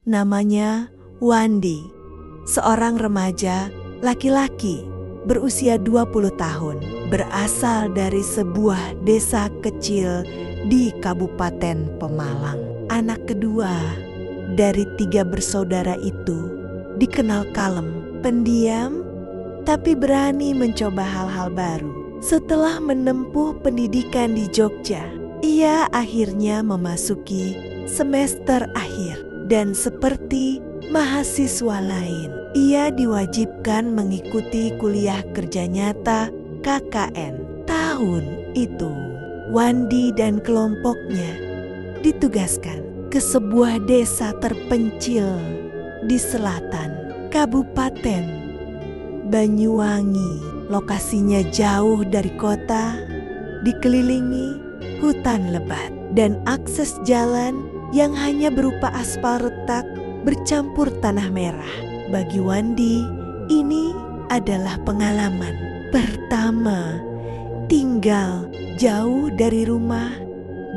Namanya Wandi, seorang remaja laki-laki berusia 20 tahun, berasal dari sebuah desa kecil di Kabupaten Pemalang. Anak kedua dari 3 bersaudara itu dikenal kalem, pendiam, tapi berani mencoba hal-hal baru. Setelah menempuh pendidikan di Jogja, ia akhirnya memasuki semester akhir dan seperti mahasiswa lain, ia diwajibkan mengikuti kuliah kerja nyata KKN. Tahun itu, Wandi dan kelompoknya ditugaskan ke sebuah desa terpencil di selatan Kabupaten Banyuwangi. Lokasinya jauh dari kota, dikelilingi hutan lebat dan akses jalan yang hanya berupa aspal retak bercampur tanah merah. Bagi Wandi, ini adalah pengalaman pertama tinggal jauh dari rumah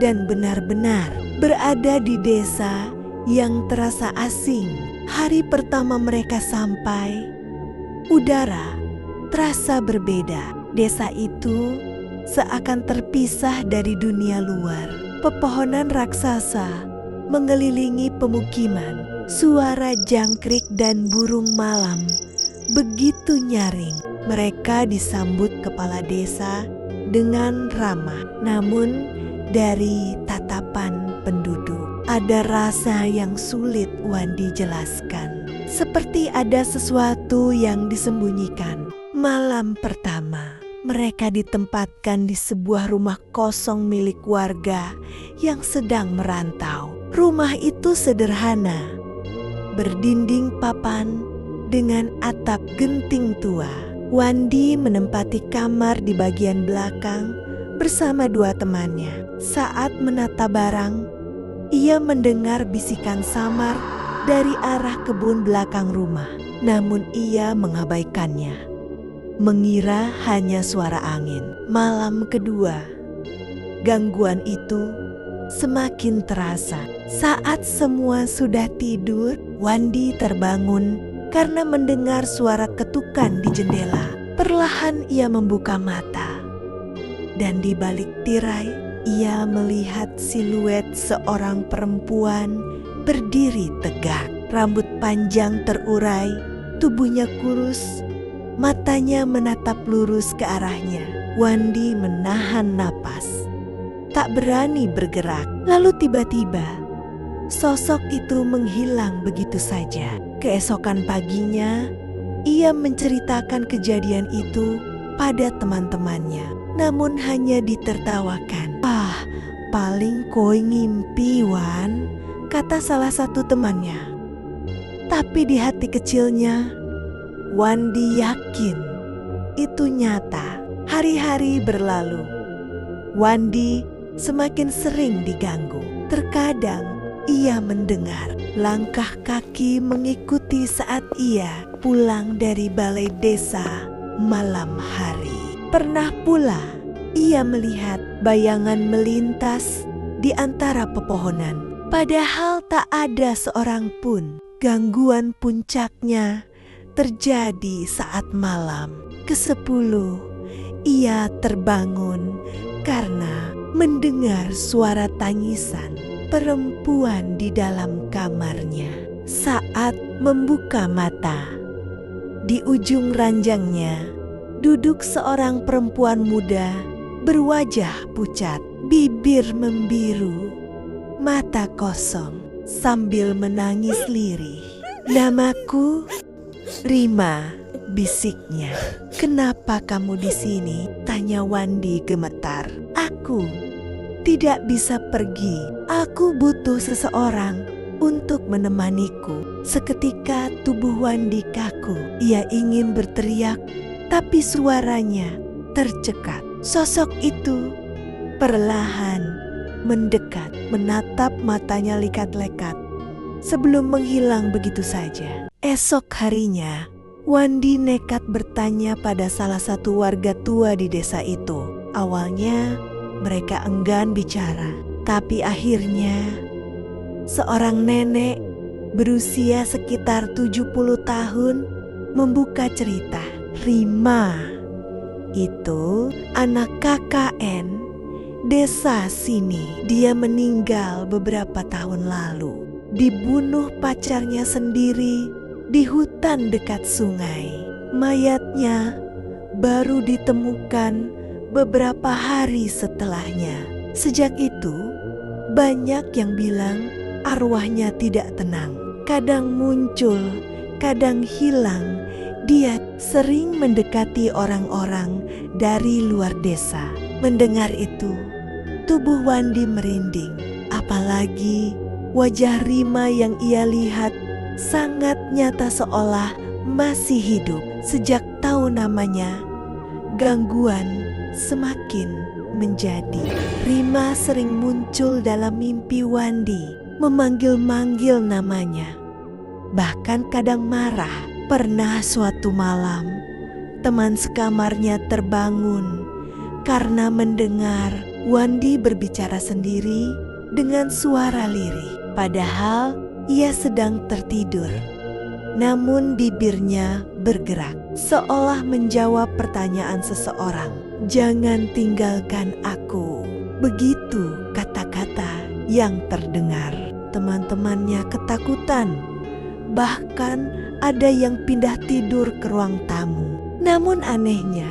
dan benar-benar berada di desa yang terasa asing. Hari pertama mereka sampai, udara terasa berbeda. Desa itu seakan terpisah dari dunia luar. Pepohonan raksasa mengelilingi pemukiman. Suara jangkrik dan burung malam begitu nyaring. Mereka disambut kepala desa dengan ramah. Namun dari tatapan penduduk ada rasa yang sulit Wandi jelaskan. Seperti ada sesuatu yang disembunyikan. Malam pertama, mereka ditempatkan di sebuah rumah kosong milik warga yang sedang merantau. Rumah itu sederhana, berdinding papan dengan atap genting tua. Wandi menempati kamar di bagian belakang bersama 2 temannya. Saat menata barang, ia mendengar bisikan samar dari arah kebun belakang rumah. Namun ia mengabaikannya, mengira hanya suara angin. Malam kedua, gangguan itu semakin terasa. Saat semua sudah tidur, Wandi terbangun karena mendengar suara ketukan di jendela. Perlahan ia membuka mata, dan di balik tirai ia melihat siluet seorang perempuan berdiri tegak. Rambut panjang terurai, tubuhnya kurus, matanya menatap lurus ke arahnya. Wandi menahan napas, tak berani bergerak. Lalu tiba-tiba sosok itu menghilang begitu saja. Keesokan paginya, ia menceritakan kejadian itu pada teman-temannya, namun hanya ditertawakan. "Ah, paling koi ngimpi, Wan," kata salah satu temannya. Tapi di hati kecilnya, Wandi yakin itu nyata. Hari-hari berlalu. Wandi semakin sering diganggu. Terkadang ia mendengar langkah kaki mengikuti saat ia pulang dari balai desa malam hari. Pernah pula ia melihat bayangan melintas di antara pepohonan, padahal tak ada seorang pun. Gangguan puncaknya terjadi saat malam ke-10. Ia terbangun karena mendengar suara tangisan perempuan di dalam kamarnya. Saat membuka mata, di ujung ranjangnya duduk seorang perempuan muda berwajah pucat, bibir membiru, mata kosong, sambil menangis lirih. "Namaku Rima," bisiknya. "Kenapa kamu di sini?" tanya Wandi gemetar. "Aku tidak bisa pergi. Aku butuh seseorang untuk menemaniku." Seketika tubuh Wandi kaku. Ia ingin berteriak, tapi suaranya tercekat. Sosok itu perlahan mendekat, menatap matanya lekat-lekat sebelum menghilang begitu saja. Esok harinya, Wandi nekat bertanya pada salah satu warga tua di desa itu. Awalnya mereka enggan bicara, tapi akhirnya seorang nenek berusia sekitar 70 tahun, membuka cerita. Rima itu anak KKN desa sini. Dia meninggal beberapa tahun lalu. Dibunuh pacarnya sendiri di hutan dekat sungai. Mayatnya baru ditemukan beberapa hari setelahnya. Sejak itu, banyak yang bilang arwahnya tidak tenang. Kadang muncul, kadang hilang. Dia sering mendekati orang-orang dari luar desa. Mendengar itu, tubuh Wandi merinding. Apalagi wajah Rima yang ia lihat sangat nyata seolah masih hidup. Sejak tahu namanya, gangguan semakin menjadi. Rima sering muncul dalam mimpi Wandi, memanggil-manggil namanya. Bahkan kadang marah. Pernah suatu malam, teman sekamarnya terbangun karena mendengar Wandi berbicara sendiri dengan suara lirih. Padahal ia sedang tertidur. Namun bibirnya bergerak, seolah menjawab pertanyaan seseorang. "Jangan tinggalkan aku." Begitu kata-kata yang terdengar. Teman-temannya ketakutan. Bahkan ada yang pindah tidur ke ruang tamu. Namun anehnya,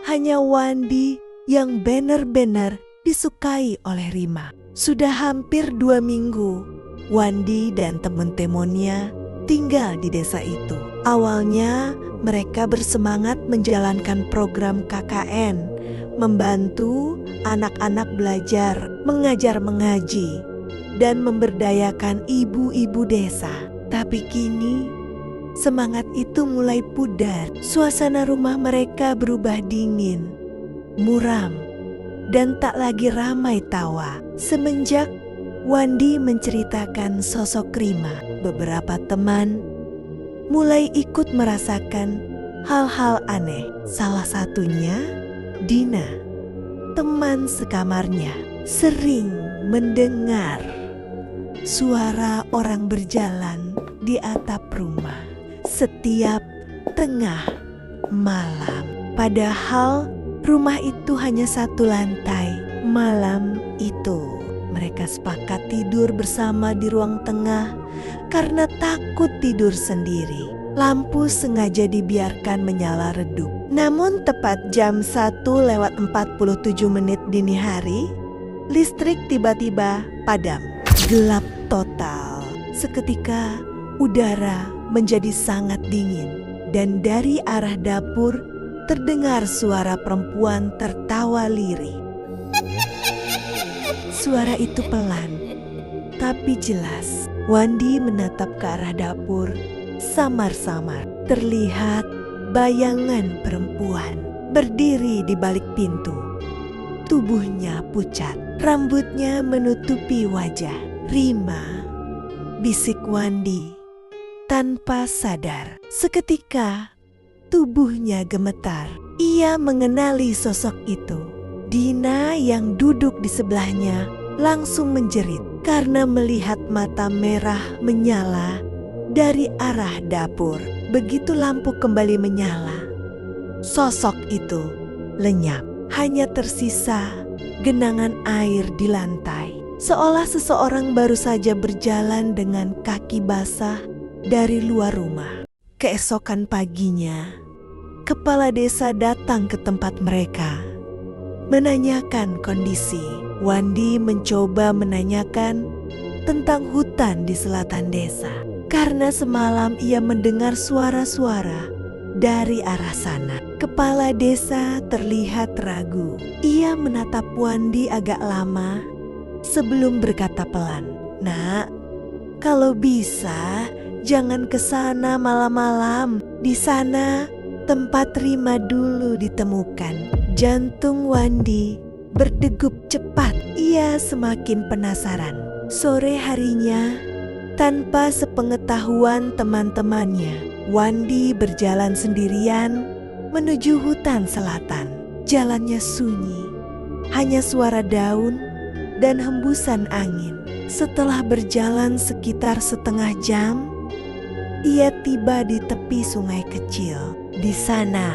hanya Wandi yang benar-benar disukai oleh Rima. Sudah hampir 2 minggu, Wandi dan teman-temannya tinggal di desa itu. Awalnya mereka bersemangat menjalankan program KKN, membantu anak-anak belajar, mengajar mengaji, dan memberdayakan ibu-ibu desa. Tapi kini semangat itu mulai pudar. Suasana rumah mereka berubah dingin, muram, dan tak lagi ramai tawa. Semenjak Wandi menceritakan sosok Rima, beberapa teman mulai ikut merasakan hal-hal aneh. Salah satunya Dina, teman sekamarnya, sering mendengar suara orang berjalan di atap rumah setiap tengah malam. Padahal rumah itu hanya 1 lantai. Malam itu mereka sepakat tidur bersama di ruang tengah karena takut tidur sendiri. Lampu sengaja dibiarkan menyala redup. Namun tepat jam 1:47 dini hari, listrik tiba-tiba padam. Gelap total. Seketika udara menjadi sangat dingin, dan dari arah dapur terdengar suara perempuan tertawa lirih. Suara itu pelan tapi jelas. Wandi menatap ke arah dapur. Samar-samar terlihat bayangan perempuan berdiri di balik pintu. Tubuhnya pucat, rambutnya menutupi wajah. "Rima," bisik Wandi tanpa sadar. Seketika tubuhnya gemetar. Ia mengenali sosok itu. Dina yang duduk di sebelahnya langsung menjerit karena melihat mata merah menyala dari arah dapur. Begitu lampu kembali menyala, sosok itu lenyap. Hanya tersisa genangan air di lantai. Seolah seseorang baru saja berjalan dengan kaki basah dari luar rumah. Keesokan paginya, kepala desa datang ke tempat mereka, menanyakan kondisi. Wandi mencoba menanyakan tentang hutan di selatan desa, karena semalam ia mendengar suara-suara dari arah sana. Kepala desa terlihat ragu. Ia menatap Wandi agak lama sebelum berkata pelan, "Nak, kalau bisa jangan ke sana malam-malam. Di sana tempat Rima dulu ditemukan." Jantung Wandi berdegup cepat. Ia semakin penasaran. Sore harinya, tanpa sepengetahuan teman-temannya, Wandi berjalan sendirian menuju hutan selatan. Jalannya sunyi, hanya suara daun dan hembusan angin. Setelah berjalan sekitar setengah jam, ia tiba di tepi sungai kecil. Di sana,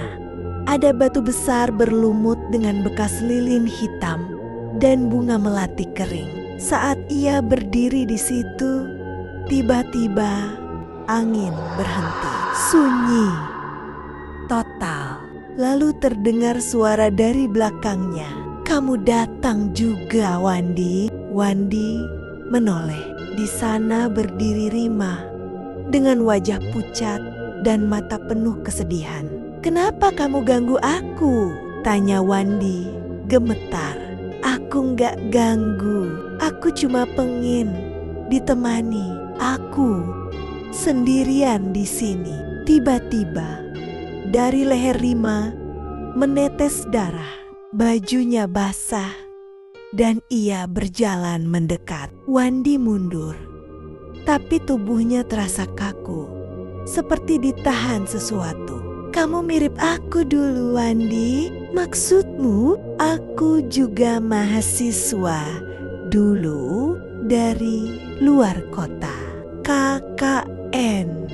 ada batu besar berlumut dengan bekas lilin hitam dan bunga melati kering. Saat ia berdiri di situ, tiba-tiba angin berhenti. Sunyi total. Lalu terdengar suara dari belakangnya. "Kamu datang juga, Wandi." Wandi menoleh. Di sana berdiri Rima dengan wajah pucat dan mata penuh kesedihan. "Kenapa kamu ganggu aku?" tanya Wandi gemetar. "Aku nggak ganggu, aku cuma pengen ditemani. Aku sendirian di sini." Tiba-tiba dari leher Rima menetes darah, bajunya basah dan ia berjalan mendekat. Wandi mundur, tapi tubuhnya terasa kaku, seperti ditahan sesuatu. "Kamu mirip aku dulu, Wandi. Maksudmu?" "Aku juga mahasiswa dulu dari luar kota, KKN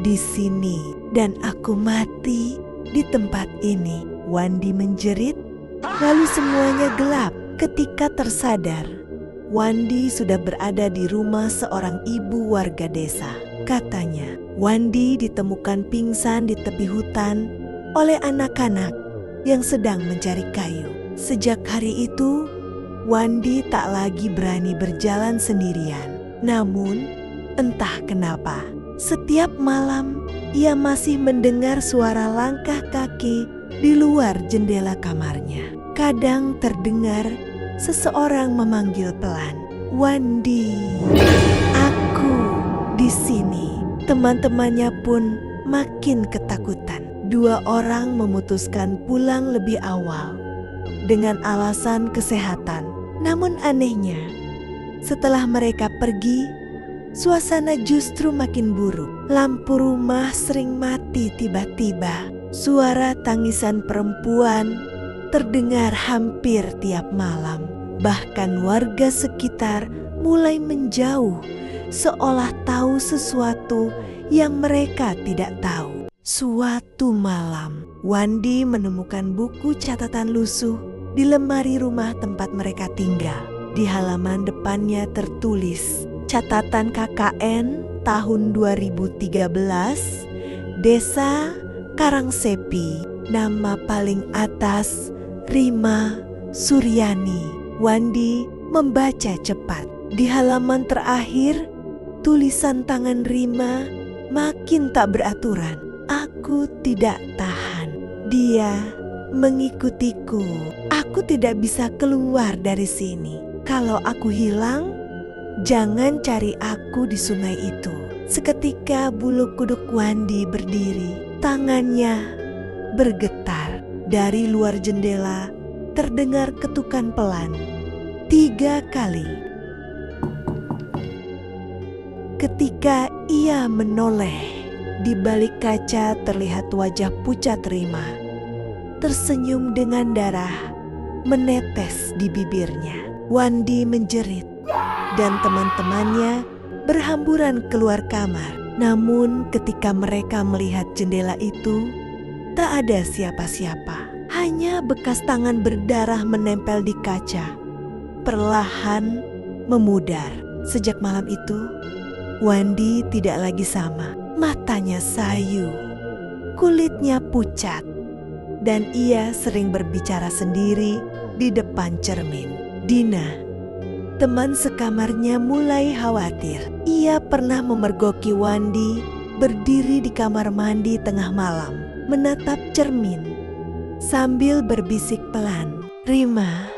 di sini, dan aku mati di tempat ini." Wandi menjerit, lalu semuanya gelap. Ketika tersadar, Wandi sudah berada di rumah seorang ibu warga desa. Katanya, Wandi ditemukan pingsan di tepi hutan oleh anak-anak yang sedang mencari kayu. Sejak hari itu, Wandi tak lagi berani berjalan sendirian. Namun, entah kenapa, setiap malam ia masih mendengar suara langkah kaki di luar jendela kamarnya. Kadang terdengar seseorang memanggil pelan, "Wandi, aku di sini." Teman-temannya pun makin ketakutan. Dua orang memutuskan pulang lebih awal dengan alasan kesehatan. Namun anehnya, setelah mereka pergi, suasana justru makin buruk. Lampu rumah sering mati tiba-tiba. Suara tangisan perempuan terdengar hampir tiap malam. Bahkan warga sekitar mulai menjauh, seolah tahu sesuatu yang mereka tidak tahu. Suatu malam, Wandi menemukan buku catatan lusuh di lemari rumah tempat mereka tinggal. Di halaman depannya tertulis, "Catatan KKN tahun 2013, Desa Karangsepi, nama paling atas Rima Suryani." Wandi membaca cepat. Di halaman terakhir, tulisan tangan Rima makin tak beraturan. "Aku tidak tahan. Dia mengikutiku. Aku tidak bisa keluar dari sini. Kalau aku hilang, jangan cari aku di sungai itu." Seketika bulu kuduk Wandi berdiri. Tangannya bergetar. Dari luar jendela terdengar ketukan pelan 3 kali. Ketika ia menoleh, di balik kaca terlihat wajah pucat Rima, tersenyum dengan darah menetes di bibirnya. Wandi menjerit dan teman-temannya berhamburan keluar kamar. Namun ketika mereka melihat jendela itu, tak ada siapa-siapa. Hanya bekas tangan berdarah menempel di kaca, perlahan memudar. Sejak malam itu, Wandi tidak lagi sama. Matanya sayu, kulitnya pucat, dan ia sering berbicara sendiri di depan cermin. Dina, teman sekamarnya, mulai khawatir. Ia pernah memergoki Wandi berdiri di kamar mandi tengah malam, menatap cermin sambil berbisik pelan, "Rima,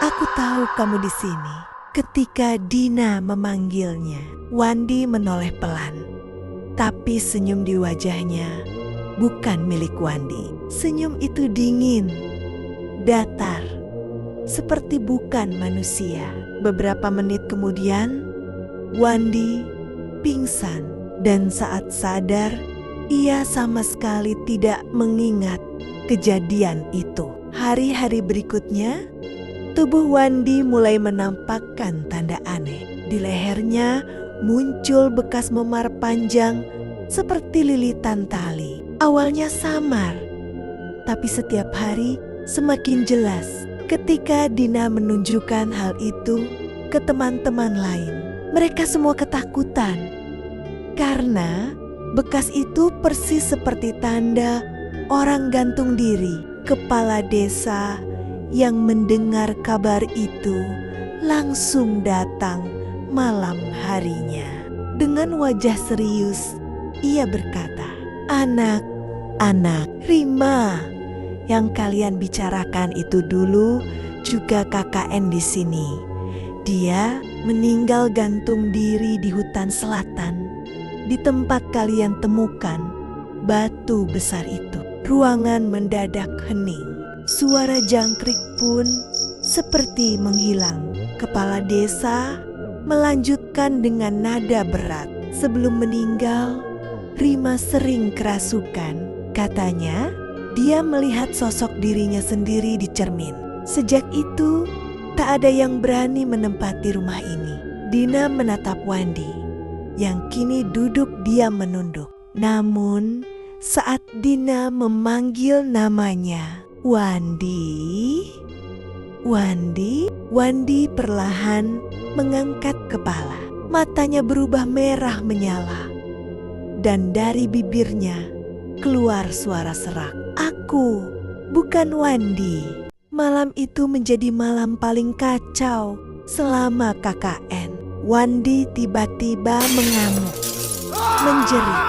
aku tahu kamu di sini." Ketika Dina memanggilnya, Wandi menoleh pelan. Tapi senyum di wajahnya bukan milik Wandi. Senyum itu dingin, datar, seperti bukan manusia. Beberapa menit kemudian, Wandi pingsan, dan saat sadar, ia sama sekali tidak mengingat kejadian itu. Hari-hari berikutnya, tubuh Wandi mulai menampakkan tanda aneh. Di lehernya muncul bekas memar panjang seperti lilitan tali. Awalnya samar, tapi setiap hari semakin jelas ketika Dina menunjukkan hal itu ke teman-teman lain. Mereka semua ketakutan karena bekas itu persis seperti tanda orang gantung diri. Kepala desa yang mendengar kabar itu langsung datang malam harinya. Dengan wajah serius, ia berkata, "Anak-anak, Rima yang kalian bicarakan itu dulu juga KKN di sini. Dia meninggal gantung diri di hutan selatan, di tempat kalian temukan batu besar itu." Ruangan mendadak hening. Suara jangkrik pun seperti menghilang. Kepala desa melanjutkan dengan nada berat. Sebelum meninggal, Rima sering kerasukan. Katanya, dia melihat sosok dirinya sendiri di cermin. Sejak itu, tak ada yang berani menempati rumah ini. Dina menatap Wandi, yang kini duduk diam menunduk. Namun, saat Dina memanggil namanya, "Wandi, Wandi," Wandi perlahan mengangkat kepala. Matanya berubah merah menyala, dan dari bibirnya keluar suara serak, "Aku bukan Wandi." Malam itu menjadi malam paling kacau selama KKN. Wandi tiba-tiba mengamuk, menjerit,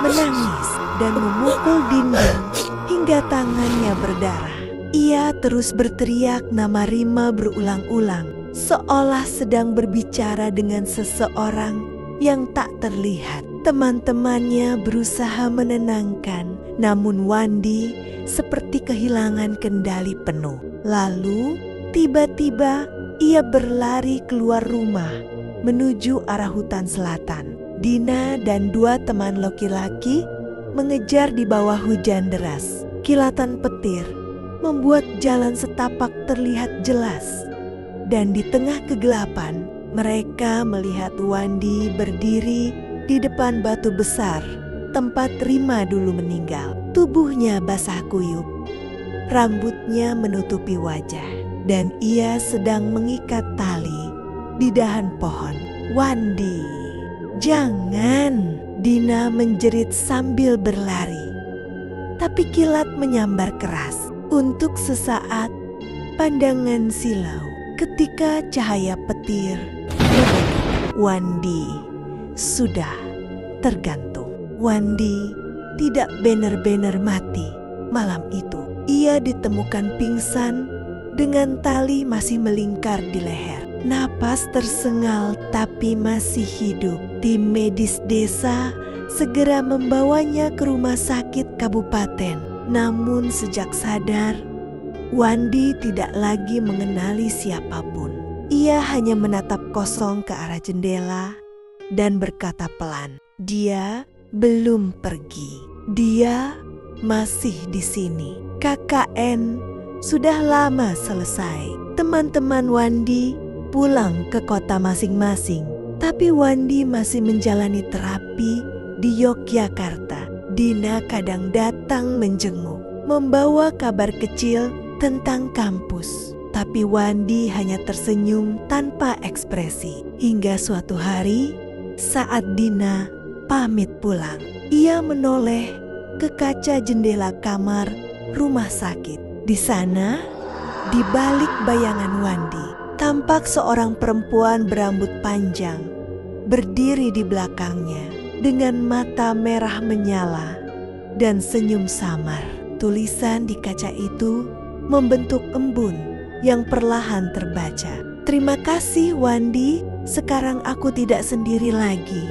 menangis, dan memukul dinding hingga tangannya berdarah. Ia terus berteriak nama Rima berulang-ulang, seolah sedang berbicara dengan seseorang yang tak terlihat. Teman-temannya berusaha menenangkan, namun Wandi seperti kehilangan kendali penuh. Lalu, tiba-tiba ia berlari keluar rumah menuju arah hutan selatan. Dina dan dua teman laki-laki mengejar di bawah hujan deras. Kilatan petir membuat jalan setapak terlihat jelas. Dan di tengah kegelapan, mereka melihat Wandi berdiri di depan batu besar tempat Rima dulu meninggal. Tubuhnya basah kuyup, rambutnya menutupi wajah, dan ia sedang mengikat tali di dahan pohon. "Wandi, jangan!" Dina menjerit sambil berlari. Tapi kilat menyambar keras. Untuk sesaat, pandangan silau ketika cahaya petir meredup. Wandi sudah tergantung. Wandi tidak benar-benar mati. Malam itu, ia ditemukan pingsan dengan tali masih melingkar di leher. Napas tersengal tapi masih hidup. Tim medis desa segera membawanya ke rumah sakit kabupaten. Namun sejak sadar, Wandi tidak lagi mengenali siapapun. Ia hanya menatap kosong ke arah jendela dan berkata pelan, "Dia belum pergi. Dia masih di sini. KKN sudah lama selesai." Teman-teman Wandi pulang ke kota masing-masing, tapi Wandi masih menjalani terapi di Yogyakarta. Dina kadang datang menjenguk, membawa kabar kecil tentang kampus. Tapi Wandi hanya tersenyum tanpa ekspresi. Hingga suatu hari, saat Dina pamit pulang, ia menoleh ke kaca jendela kamar rumah sakit. Di sana, di balik bayangan Wandi, tampak seorang perempuan berambut panjang berdiri di belakangnya dengan mata merah menyala dan senyum samar. Tulisan di kaca itu membentuk embun yang perlahan terbaca. "Terima kasih Wandi, sekarang aku tidak sendiri lagi."